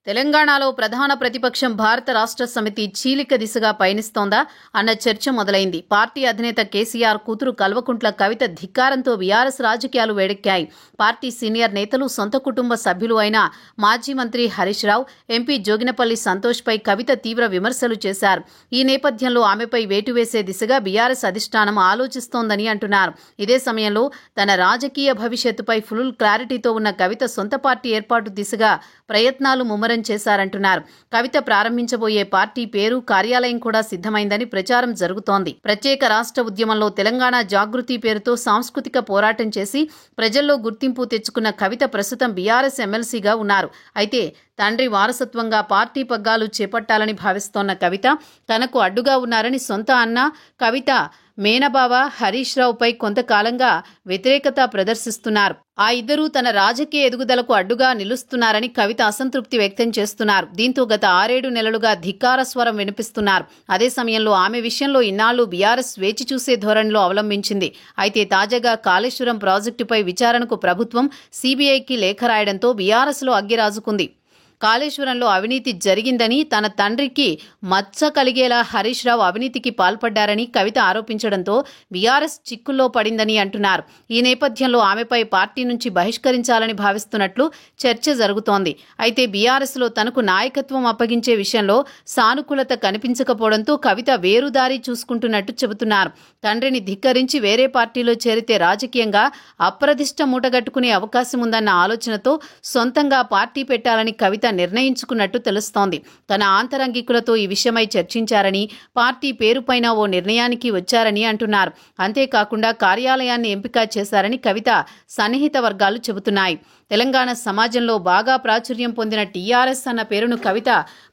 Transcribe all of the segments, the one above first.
తెలంగాణలో ప్రధాన ప్రతిపక్షం భారత రాష్ట్ర సమితి చీలిక దిశగా పయనిస్తోందా అన్న చర్చ మొదలైంది. పార్టీ అధినేత కేసీఆర్ కూతురు కల్వకుంట్ల కవిత ధిక్కారంతో బీఆర్ఎస్ రాజకీయాలు వేడెక్కాయి. పార్టీ సీనియర్ నేతలు, సొంత కుటుంబ సభ్యులు అయిన మాజీ మంత్రి హరీష్ రావు, ఎంపీ జోగినపల్లి సంతోష్పై కవిత తీవ్ర విమర్శలు చేశారు. ఈ నేపథ్యంలో ఆమెపై వేటు వేసే దిశగా బీఆర్ఎస్ అధిష్టానం ఆలోచిస్తోందని అంటున్నారు. ఇదే సమయంలో తన రాజకీయ భవిష్యత్తుపై ఫుల్ క్లారిటీతో ఉన్న కవిత సొంత పార్టీ ఏర్పాటు దిశగా ప్రయత్నాలు ముమ్మరం చేశారంటున్నారు. కవిత ప్రారంభించబోయే పార్టీ పేరు, కార్యాలయం కూడా సిద్ధమైందని ప్రచారం జరుగుతోంది. ప్రత్యేక రాష్ట్ర ఉద్యమంలో తెలంగాణ జాగృతి పేరుతో సాంస్కృతిక పోరాటం చేసి ప్రజల్లో గుర్తింపు తెచ్చుకున్న కవిత ప్రస్తుతం బీఆర్ఎస్ ఎమ్మెల్సీగా ఉన్నారు. అయితే తండ్రి వారసత్వంగా పార్టీ పగ్గాలు చేపట్టాలని భావిస్తోన్న కవిత తనకు అడ్డుగా ఉన్నారని సొంత అన్న కవిత మేనబావ హరీష్ రావుపై కొంతకాలంగా వ్యతిరేకత ప్రదర్శిస్తున్నారు. ఆ ఇద్దరూ తన రాజకీయ ఎదుగుదలకు అడ్డుగా నిలుస్తున్నారని కవిత అసంతృప్తి వ్యక్తం చేస్తున్నారు. దీంతో గత 6-7 నెలలుగా ధిక్కార స్వరం వినిపిస్తున్నారు. అదే సమయంలో ఆమె విషయంలో ఇన్నాళ్లు బీఆర్ఎస్ వేచి చూసే ధోరణిలో అవలంబించింది. అయితే తాజాగా కాళేశ్వరం ప్రాజెక్టుపై విచారణకు ప్రభుత్వం సీబీఐకి లేఖ రాయడంతో బీఆర్ఎస్లో అగ్గిరాజుకుంది. కాళేశ్వరంలో అవినీతి జరిగిందని, తన తండ్రికి మచ్చ కలిగేలా హరీష్ రావు అవినీతికి పాల్పడ్డారని కవిత ఆరోపించడంతో బీఆర్ఎస్ చిక్కుల్లో పడిందని అంటున్నారు. ఈ నేపథ్యంలో ఆమెపై పార్టీ నుంచి బహిష్కరించాలని భావిస్తున్నట్లు చర్చ జరుగుతోంది. అయితే బీఆర్ఎస్లో తనకు నాయకత్వం అప్పగించే విషయంలో సానుకూలత కనిపించకపోవడంతో కవిత వేరుదారి చూసుకుంటున్నట్టు చెబుతున్నారు. తండ్రిని ధిక్కరించి వేరే పార్టీలో చేరితే రాజకీయంగా అప్రదిష్ట మూటగట్టుకునే అవకాశం ఉందన్న ఆలోచనతో సొంతంగా పార్టీ పెట్టాలని కవిత నిర్ణయించుకున్నట్టు తెలుస్తోంది. తన ఆంతరంగికులతో ఈ విషయమై చర్చించారని, పార్టీ పేరుపైన ఓ నిర్ణయానికి వచ్చారని అంటున్నారు. అంతేకాకుండా కార్యాలయాన్ని ఎంపిక చేశారని కవిత సన్నిహిత వర్గాలు చెబుతున్నాయి. తెలంగాణ సమాజంలో బాగా ప్రాచుర్యం పొందిన టీఆర్ఎస్ అన్న పేరును కవిత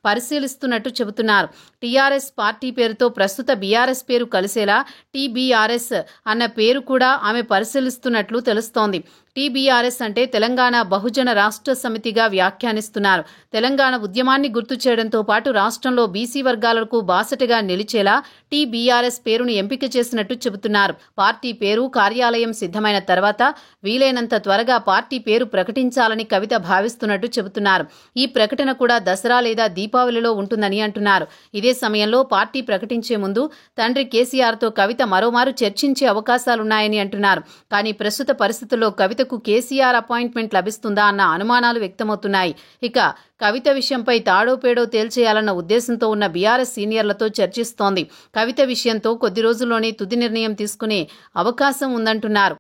పరిశీలిస్తున్నట్టు చెబుతున్నారు. టీఆర్ఎస్ పార్టీ పేరుతో ప్రస్తుత బీఆర్ఎస్ పేరు కలిసేలా టీబీఆర్ఎస్ అన్న పేరు కూడా ఆమె పరిశీలిస్తున్నట్లు తెలుస్తోంది. టీబీఆర్ఎస్ అంటే తెలంగాణ బహుజన రాష్ట్ర సమితిగా వ్యాఖ్యానిస్తున్నారు. తెలంగాణ ఉద్యమాన్ని గుర్తు చేయడంతో పాటు రాష్ట్రంలో బీసీ వర్గాలకు బాసటగా నిలిచేలా టీబీఆర్ఎస్ పేరును ఎంపిక చేసినట్టు చెబుతున్నారు. పార్టీ పేరు, కార్యాలయం సిద్ధమైన తర్వాత వీలైనంత త్వరగా పార్టీ పేరు ప్రకటించాలని కవిత భావిస్తున్నట్టు చెబుతున్నారు. ఈ ప్రకటన కూడా దసరా లేదా దీపావళిలో ఉంటుందని అంటున్నారు. ఇదే సమయంలో పార్టీ ప్రకటించే ముందు తండ్రి కేసీఆర్తో కవిత మరోమారు చర్చించే అవకాశాలున్నాయని అంటున్నారు. కానీ ప్రస్తుత పరిస్థితుల్లో కవితకు కేసీఆర్ అపాయింట్మెంట్ లభిస్తుందా అన్న అనుమానాలు వ్యక్తమవుతున్నాయి. ఇక కవిత విషయంపై తాడో పేడో తేల్చేయాలన్న ఉద్దేశంతో ఉన్న బీఆర్ఎస్ సీనియర్లతో చర్చిస్తోంది. కవిత విషయంతో కొద్ది రోజుల్లోనే తుది నిర్ణయం తీసుకునే అవకాశం ఉందంటున్నారు.